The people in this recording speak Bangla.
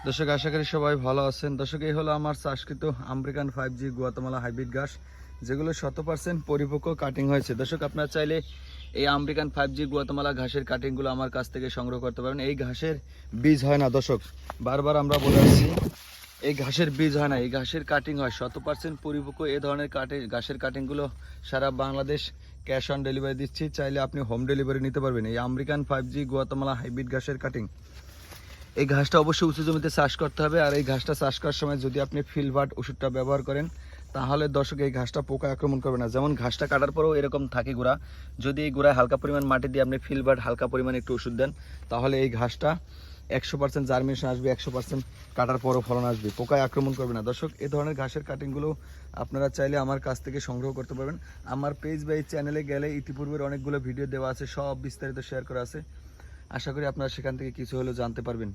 দর্শক আশা করি সবাই ভালো আছেন। দর্শক এই হলো আমার চাষকৃত আমেরিকান 5G গুয়াতেমালা হাইব্রিড ঘাস, যেগুলো 100% পরিপক্ক কাটিং হয়েছে। দর্শক আপনারা চাইলে এই আমেরিকান 5G গুয়াতেমালা ঘাসের কাটিংগুলো আমার কাছ থেকে সংগ্রহ করতে পারেন। এই ঘাসের বীজ হয় না দর্শক, বারবার আমরা বলে আসছি, এই ঘাসের বীজ হয় না, এই ঘাসের কাটিং হয় 100% পরিপক্ক। এই ধরনের ঘাসের কাটিংগুলো সারা বাংলাদেশ ক্যাশ অন ডেলিভারি দিচ্ছি, চাইলে আপনি হোম ডেলিভারি নিতে পারবেন। এই আমেরিকান 5G গুয়াতেমালা হাইব্রিড ঘাসের কাটিং, এই ঘাসটা অবশ্যই উঁচু জমিতে চাষ করতে হবে। আর এই ঘাসটা চাষ করার সময় যদি আপনি ফিলবার্ড ওষুধটা ব্যবহার করেন, তাহলে দর্শক এই ঘাসটা পোকা আক্রমণ করবে না। যেমন ঘাসটা কাটার পরেও এরকম থাকে গোড়া, যদি এই গোড়ায় হালকা পরিমাণ মাটি দিয়ে আপনি ফিলবার্ড হালকা পরিমাণ একটু ওষুধ দেন, তাহলে এই ঘাসটা 100% জার্মিনেশন আসবে, 100% কাটার পরও ফলন আসবে, পোকায় আক্রমণ করবে না। দর্শক এই ধরনের ঘাসের কাটিংগুলো আপনারা চাইলে আমার কাছ থেকে সংগ্রহ করতে পারবেন। আমার পেজ বা এই চ্যানেলে গেলে ইতিপূর্বের অনেকগুলো ভিডিও দেওয়া আছে, সব বিস্তারিত শেয়ার করা আছে। আশা করি আপনারা সেখান থেকে কিছু হলেও জানতে পারবেন।